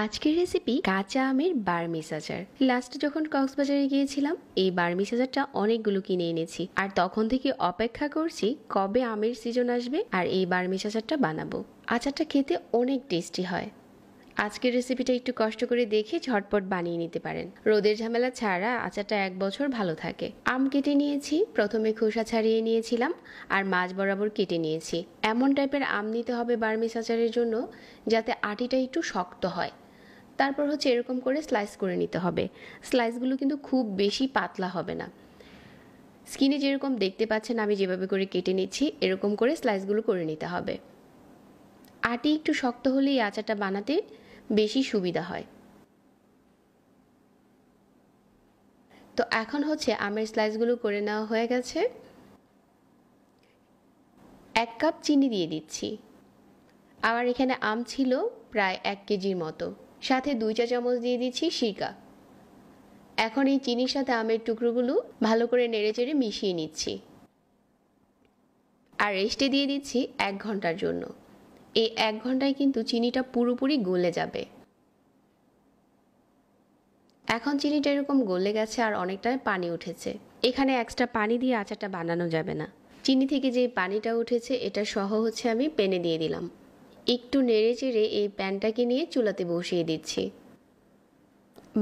আজকের রেসিপি কাঁচা আমের বার্মিস আচার। লাস্ট যখন কক্সবাজারে গিয়েছিলাম এই বার্মিস আচারটা অনেকগুলো কিনে এনেছি, আর তখন থেকে অপেক্ষা করছি কবে আমের সিজন আসবে আর এই বার্মিস আচারটা বানাবো। আচারটা খেতে অনেক টেস্টি হয়। আজকের রেসিপিটা একটু কষ্ট করে দেখে ঝটপট বানিয়ে নিতে পারেন। রোদের ঝামেলা ছাড়া আচারটা 1 বছর ভালো থাকে। আম কেটে নিয়েছি, প্রথমে খোসা ছাড়িয়ে নিয়েছিলাম আর মাঝ বরাবর কেটে নিয়েছি। এমন টাইপের আম নিতে হবে বার্মিস আচারের জন্য যাতে আটিটা একটু শক্ত হয়। তারপর হচ্ছে এরকম করে স্লাইস করে নিতে হবে। স্লাইসগুলো কিন্তু খুব বেশি পাতলা হবে না। স্কিনে যেরকম দেখতে পাচ্ছেন আমি যেভাবে করে কেটে নিচ্ছি এরকম করে স্লাইসগুলো করে নিতে হবে। আটি একটু শক্ত হলেই আচারটা বানাতে বেশি সুবিধা হয়। তো এখন হচ্ছে আমের স্লাইসগুলো করে নেওয়া হয়ে গেছে। 1 কাপ চিনি দিয়ে দিচ্ছি। আমার এখানে আম ছিল প্রায় 1 কেজির মতো। সাথে 2 চা চামচ দিয়ে দিচ্ছি সিরকা। এখন এই চিনির সাথে আমের টুকরোগুলো ভালো করে নেড়েচেড়ে মিশিয়ে নিচ্ছি আর রেস্টে দিয়ে দিচ্ছি 1 ঘন্টার জন্য। এই 1 ঘন্টায় কিন্তু চিনিটা পুরোপুরি গলে যাবে। এখন চিনিটা এরকম গলে গেছে আর অনেকটা পানি উঠেছে। এখানে এক্সট্রা পানি দিয়ে আচারটা বানানো যাবে না। চিনি থেকে যে পানিটা উঠেছে এটা সহ হচ্ছে আমি প্যানে দিয়ে দিলাম। একটু নেড়েচেড়ে এই প্যানটাকে নিয়ে চুলাতে বসিয়ে দিচ্ছি।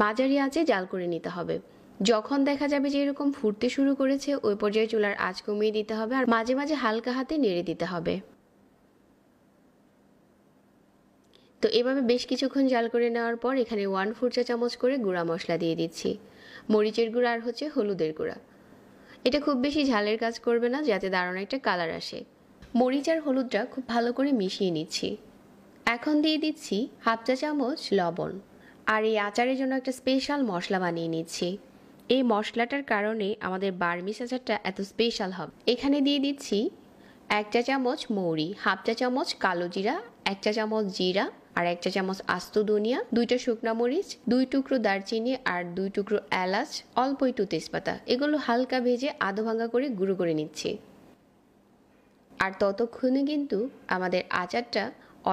মাঝারি আঁচে জাল করে নিতে হবে। যখন দেখা যাবে যে এরকম ফুটতে শুরু করেছে ওই পর্যায়ে চুলার আঁচ কমিয়ে দিতে হবে আর মাঝে মাঝে হালকা হাতে নেড়ে দিতে হবে। তো এভাবে বেশ কিছুক্ষণ জাল করে নেওয়ার পর এখানে 1/4 চা চামচ করে গুঁড়া মশলা দিয়ে দিচ্ছি। মরিচের গুঁড়া আর হচ্ছে হলুদের গুঁড়া। এটা খুব বেশি ঝালের কাজ করবে না, যাতে দারুণ একটা কালার আসে। মরিচ আর হলুদটা খুব ভালো করে মিশিয়ে নিচ্ছি। এখন দিয়ে দিচ্ছি 1/2 চা চামচ লবণ। আর এই আচারের জন্য একটা স্পেশাল মশলা বানিয়ে নিচ্ছি। এই মশলাটার কারণে আমাদের বার্মিস আচারটা এত স্পেশাল হবে। এখানে দিয়ে দিচ্ছি 1 চা চামচ মৌরি, 1/2 চা চামচ কালো জিরা, 1 চা চামচ জিরা আর 1 চা চামচ আস্ত ধনিয়া, 2টা শুকনা মরিচ, 2 টুকরো দারচিনি আর 2 টুকরো এলাচ, অল্প একটু তেজপাতা। এগুলো হালকা ভেজে আধো ভাঙা করে গুঁড়ো করে নিচ্ছি। আর ততক্ষণে কিন্তু আমাদের আচারটা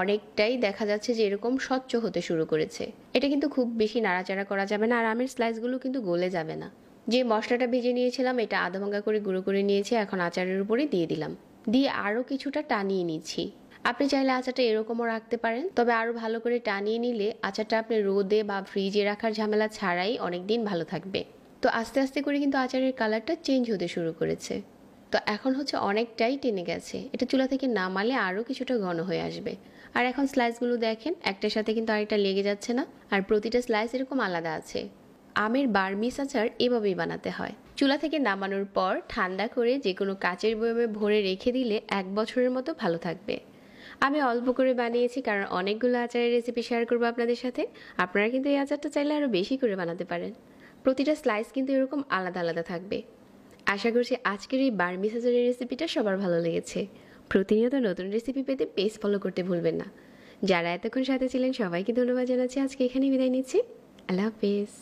অনেকটাই দেখা যাচ্ছে যে এরকম স্বচ্ছ হতে শুরু করেছে। এটা কিন্তু খুব বেশি নাড়াচাড়া করা যাবে না আর আমের স্লাইসগুলো কিন্তু গলে যাবে না। যে মশলাটা ভেজে নিয়েছিলাম এটা আধা ভাঙা করে গুঁড়ো করে নিয়েছি, এখন আচারের উপরে দিয়ে দিলাম। দিয়ে আরও কিছুটা টানিয়ে নিচ্ছি। আপনি চাইলে আচারটা এরকমও রাখতে পারেন, তবে আরও ভালো করে টানিয়ে নিলে আচারটা আপনি রোদে বা ফ্রিজে রাখার ঝামেলা ছাড়াই অনেক দিন ভালো থাকবে। তো আস্তে আস্তে করে কিন্তু আচারের কালারটা চেঞ্জ হতে শুরু করেছে। তো এখন হচ্ছে অনেকটাই টেনে গেছে। এটা চুলা থেকে নামালে আরও কিছুটা ঘন হয়ে আসবে। আর এখন স্লাইসগুলো দেখেন একটার সাথে কিন্তু আরেকটা লেগে যাচ্ছে না, আর প্রতিটা স্লাইস এরকম আলাদা আছে। আমের বার্মিস আচার এভাবেই বানাতে হয়। চুলা থেকে নামানোর পর ঠান্ডা করে যে কোনো কাচের বয়মে ভরে রেখে দিলে 1 বছরের মতো ভালো থাকবে। আমি অল্প করে বানিয়েছি কারণ অনেকগুলো আচারের রেসিপি শেয়ার করবো আপনাদের সাথে। আপনারা কিন্তু এই আচারটা চাইলে আরও বেশি করে বানাতে পারেন। প্রতিটা স্লাইস কিন্তু এরকম আলাদা আলাদা থাকবে। আশা করছি আজকের এই বার্মিস আচারের রেসিপিটা সবার ভালো লেগেছে। প্রতিনিয়ত নতুন রেসিপি পেতে পেজ ফলো করতে ভুলবেন না। যারা এতক্ষণ সাথে ছিলেন সবাইকে ধন্যবাদ জানাচ্ছি। আজকে এখানেই বিদায় নিচ্ছি। আল্লাহ হাফেজ।